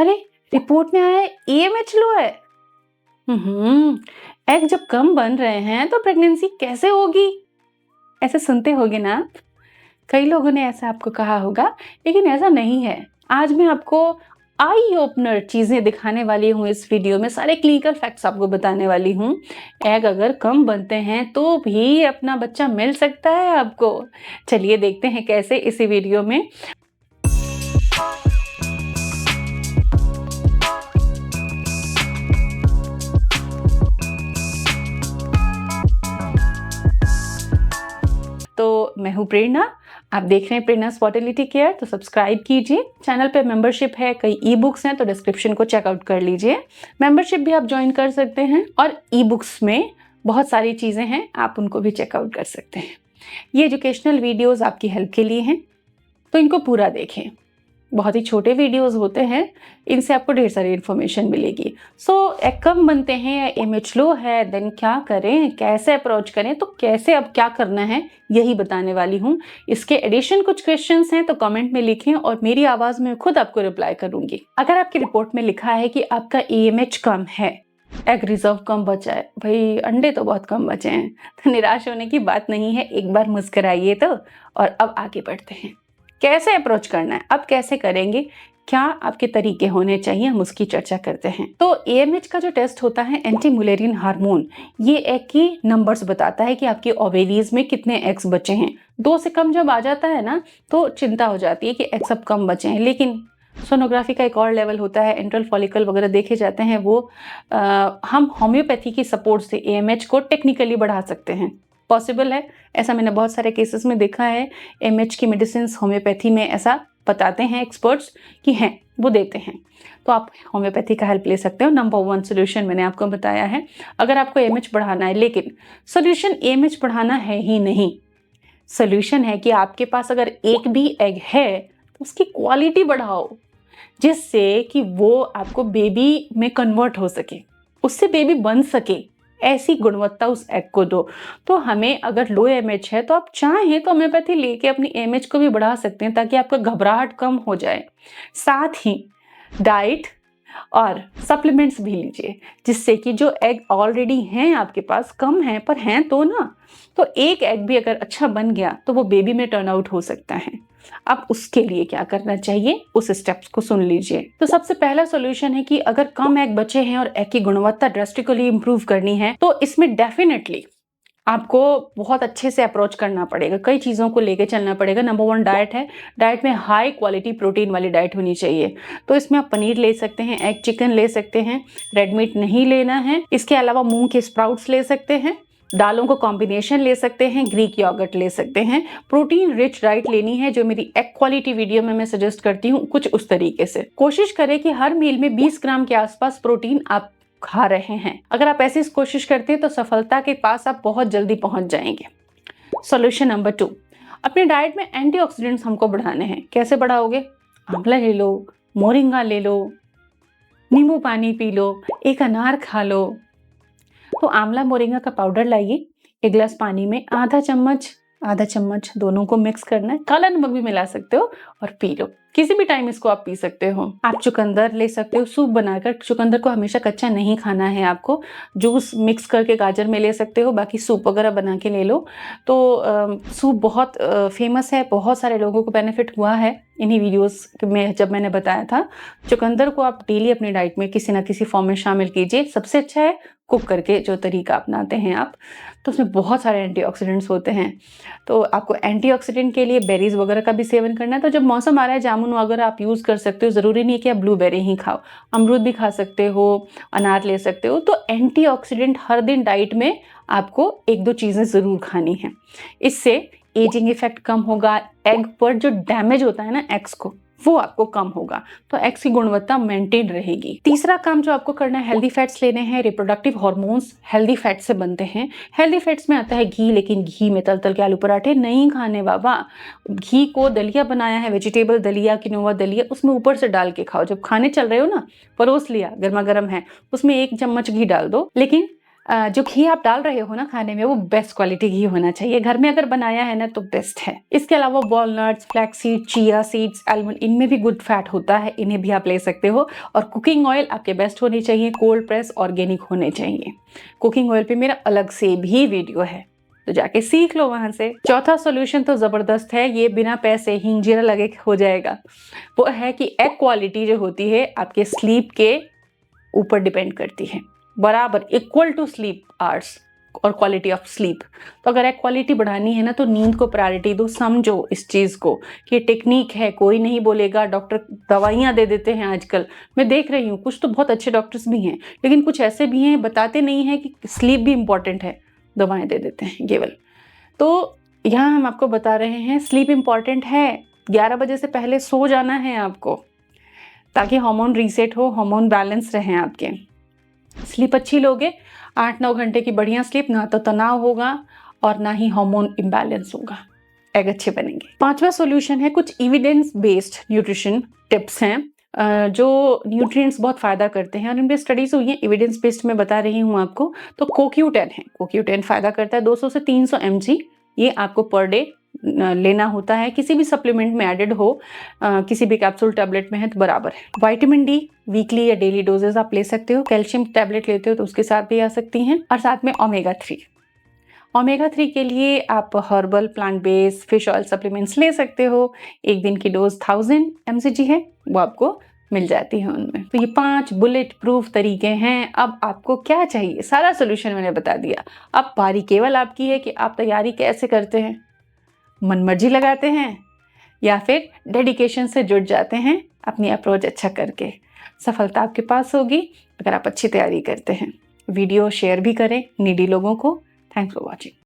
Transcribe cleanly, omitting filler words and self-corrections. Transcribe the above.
अरे, रिपोर्ट में आया है एएमएच लो है। एग जब कम बन रहे हैं तो प्रेगनेंसी कैसे होगी? ऐसे सुनते होगे ना आप? कई लोगों ने ऐसा आपको कहा होगा, लेकिन ऐसा नहीं है। आज मैं आपको आई ओपनर चीजें दिखाने वाली हूँ इस वीडियो में, सारे क्लिनिकल फैक्ट्स आपको बताने वाली हूँ। एग अगर कम बनते हैं तो भी अपना बच्चा मिल सकता है आपको। चलिए देखते हैं कैसे इसी वीडियो में। तो मैं हूँ प्रेरणा, आप देख रहे हैं प्रेरणास फर्टिलिटी केयर। तो सब्सक्राइब कीजिए। चैनल पे मेंबरशिप है, कई ई बुक्स हैं तो डिस्क्रिप्शन को चेकआउट कर लीजिए। मेंबरशिप भी आप ज्वाइन कर सकते हैं और ई बुक्स में बहुत सारी चीज़ें हैं, आप उनको भी चेकआउट कर सकते हैं। ये एजुकेशनल वीडियोज़ आपकी हेल्प के लिए हैं, तो इनको पूरा देखें। बहुत ही छोटे वीडियोस होते हैं, इनसे आपको ढेर सारी इन्फॉर्मेशन मिलेगी। एग कम बनते हैं या एमएच लो है, देन क्या करें, कैसे अप्रोच करें, तो कैसे अब क्या करना है यही बताने वाली हूँ। इसके एडिशन कुछ क्वेश्चंस हैं तो कमेंट में लिखें और मेरी आवाज़ में खुद आपको रिप्लाई करूंगी। अगर आपकी रिपोर्ट में लिखा है कि आपका एएमएच कम है, एग रिजर्व कम बचा है, भाई अंडे तो बहुत कम बचे हैं, तो निराश होने की बात नहीं है। एक बार मुस्कुराइए तो। और अब आगे बढ़ते हैं, कैसे अप्रोच करना है, अब कैसे करेंगे, क्या आपके तरीके होने चाहिए, हम उसकी चर्चा करते हैं। तो एएमएच का जो टेस्ट होता है, एंटी मुलेरियन हार्मोन, ये एग की नंबर्स बताता है कि आपकी ओवेरीज में कितने एग्स बचे हैं। 2 से कम जब आ जाता है ना तो चिंता हो जाती है कि एग सब कम बचे हैं। लेकिन सोनोग्राफी का एक और लेवल होता है, एंट्रल फॉलिकल वगैरह देखे जाते हैं, वो हम होम्योपैथी की सपोर्ट से एएमएच को टेक्निकली बढ़ा सकते हैं। पॉसिबल है, ऐसा मैंने बहुत सारे केसेस में देखा है। एमएच की मेडिसिन होम्योपैथी में ऐसा बताते हैं एक्सपर्ट्स कि हैं, वो देते हैं, तो आप होम्योपैथी का हेल्प ले सकते हो। नंबर 1 सोल्यूशन मैंने आपको बताया है। अगर आपको एमएच बढ़ाना है, लेकिन सोल्यूशन एमएच बढ़ाना है ही नहीं, सोल्यूशन है कि आपके पास अगर एक भी एग है तो उसकी क्वालिटी बढ़ाओ, जिससे कि वो आपको बेबी में कन्वर्ट हो सके, उससे बेबी बन सके, ऐसी गुणवत्ता उस एग को दो। तो हमें अगर लो एमएच है तो आप चाहें तो होम्योपैथी लेके अपनी एमएच को भी बढ़ा सकते हैं, ताकि आपका घबराहट कम हो जाए। साथ ही डाइट और सप्लीमेंट्स भी लीजिए, जिससे कि जो एग ऑलरेडी हैं आपके पास, कम हैं पर हैं तो ना, तो एक एग भी अगर अच्छा बन गया तो वो बेबी में टर्न आउट हो सकता है। अब उसके लिए क्या करना चाहिए, उस स्टेप्स को सुन लीजिए। तो सबसे पहला सॉल्यूशन है कि अगर कम एग बचे हैं और एग की गुणवत्ता ड्रास्टिकली इंप्रूव करनी है, तो इसमें डेफिनेटली आपको बहुत अच्छे से अप्रोच करना पड़ेगा, कई चीज़ों को लेके चलना पड़ेगा। नंबर 1 डाइट है। डाइट में हाई क्वालिटी प्रोटीन वाली डाइट होनी चाहिए। तो इसमें आप पनीर ले सकते हैं, एग चिकन ले सकते हैं, रेड मीट नहीं लेना है। इसके अलावा मूंग के स्प्राउट्स ले सकते हैं, दालों को कॉम्बिनेशन ले सकते हैं, ग्रीक योगर्ट ले सकते हैं। प्रोटीन रिच डाइट लेनी है, जो मेरी एग क्वालिटी वीडियो में मैं सजेस्ट करती हूँ, कुछ उस तरीके से। कोशिश करें कि हर मील में 20 ग्राम के आसपास प्रोटीन आप खा रहे हैं। अगर आप ऐसी कोशिश करते हैं तो सफलता के पास आप बहुत जल्दी पहुंच जाएंगे। सॉल्यूशन नंबर 2, अपने डाइट में एंटीऑक्सीडेंट्स हमको बढ़ाने हैं। कैसे बढ़ाओगे? आंवला ले लो, मोरिंगा ले लो, नींबू पानी पी लो, एक अनार खा लो। तो आंवला मोरिंगा का पाउडर लाइए, 1 गिलास पानी में आधा चम्मच दोनों को मिक्स करना है। काला नमक भी मिला सकते हो और पी लो। किसी भी टाइम इसको आप पी सकते हो। आप चुकंदर ले सकते हो, सूप बनाकर। चुकंदर को हमेशा कच्चा नहीं खाना है आपको, जूस मिक्स करके गाजर में ले सकते हो, बाकी सूप वगैरह बना के ले लो। तो सूप बहुत फेमस है, बहुत सारे लोगों को बेनिफिट हुआ है इन्हीं वीडियोस में जब मैंने बताया था। चुकंदर को आप डेली अपनी डाइट में किसी ना किसी फॉर्म में शामिल कीजिए। सबसे अच्छा है कुक करके जो तरीका अपनाते हैं आप, तो उसमें बहुत सारे एंटीऑक्सीडेंट्स होते हैं। तो आपको एंटीऑक्सीडेंट के लिए बेरीज वगैरह का भी सेवन करना है। तो जब मौसम आ रहा है, जामुन वगैरह आप यूज़ कर सकते हो, ज़रूरी नहीं है कि आप ब्लूबेरी ही खाओ, अमरूद भी खा सकते हो, अनार ले सकते हो। तो एंटीऑक्सीडेंट हर दिन डाइट में आपको 1-2 चीज़ें ज़रूर खानी है। इससे एजिंग इफेक्ट कम होगा, एग पर जो डैमेज होता है ना एग्स को, वो आपको कम होगा, तो एग्स की गुणवत्ता मेंटेन रहेगी। तीसरा काम जो आपको करना है, हेल्दी फैट्स लेने हैं। रिप्रोडक्टिव हार्मोन्स हेल्दी फैट से बनते हैं। हेल्दी फैट्स में आता है घी, लेकिन घी में तल के आलू पराठे नहीं खाने बाबा। घी को दलिया बनाया है, वेजिटेबल दलिया, किनोवा दलिया, उसमें ऊपर से डाल के खाओ। जब खाने चल रहे हो ना, परोस लिया, गर्मा गर्म है, उसमें 1 चम्मच घी डाल दो, लेकिन जो घी आप डाल रहे हो ना खाने में, वो बेस्ट क्वालिटी घी होना चाहिए। घर में अगर बनाया है ना तो बेस्ट है। इसके अलावा walnuts, flax seed, chia seeds, almond, इनमें भी गुड फैट होता है, इन्हें भी आप ले सकते हो। और कुकिंग ऑयल आपके बेस्ट होने चाहिए, कोल्ड प्रेस ऑर्गेनिक होने चाहिए। कुकिंग ऑयल पे मेरा अलग से भी वीडियो है, तो जाके सीख लो वहां से। चौथा सोल्यूशन तो जबरदस्त है, ये बिना पैसे हींग जीरा लगे हो जाएगा। वो है कि एग क्वालिटी जो होती है आपके स्लीप के ऊपर डिपेंड करती है, बराबर इक्वल टू स्लीप आवर्स और क्वालिटी ऑफ स्लीप। तो अगर एक क्वालिटी बढ़ानी है ना तो नींद को प्रायोरिटी दो। समझो इस चीज को कि टेक्निक है, कोई नहीं बोलेगा। डॉक्टर दवाइयां दे देते हैं आजकल, मैं देख रही हूँ कुछ तो बहुत अच्छे डॉक्टर्स भी हैं, लेकिन कुछ ऐसे भी हैं बताते नहीं है कि स्लीप भी इंपॉर्टेंट है, दवाएं दे देते हैं केवल। तो यहाँ हम आपको बता रहे हैं स्लीप इंपॉर्टेंट है। 11 बजे से पहले सो जाना है आपको, ताकि हार्मोन रीसेट हो, हार्मोन बैलेंस रहे आपके। स्लीप अच्छी लोगे, 8-9 घंटे की बढ़िया स्लीप, ना तो तनाव होगा और ना ही हार्मोन इम्बैलेंस होगा, एग अच्छे बनेंगे। पांचवा सॉल्यूशन है, कुछ एविडेंस बेस्ड न्यूट्रिशन टिप्स हैं जो न्यूट्रिएंट्स बहुत फायदा करते हैं और इन पे स्टडीज हुई है, एविडेंस बेस्ड मैं बता रही हूँ आपको। तो CoQ10 है, CoQ10 फायदा करता है 200 से 300 mg, ये आपको पर डे लेना होता है। किसी भी सप्लीमेंट में एडेड हो, किसी भी कैप्सूल टैबलेट में है तो बराबर है। विटामिन डी वीकली या डेली डोजेस आप ले सकते हो। कैल्शियम टैबलेट लेते हो तो उसके साथ भी आ सकती हैं। और साथ में ओमेगा 3, ओमेगा 3 के लिए आप herbal, plant based, fish oil supplements ले सकते हो। एक दिन की डोज 1000 mg है, वो आपको मिल जाती है उनमें। तो ये 5 बुलेट प्रूफ तरीके हैं। अब आपको क्या चाहिए, सारा सोल्यूशन मैंने बता दिया। अब बारी केवल आपकी है कि आप तैयारी कैसे करते हैं, मनमर्जी लगाते हैं या फिर डेडिकेशन से जुट जाते हैं अपनी अप्रोच अच्छा करके। सफलता आपके पास होगी अगर आप अच्छी तैयारी करते हैं। वीडियो शेयर भी करें नीडी लोगों को। Thanks for watching.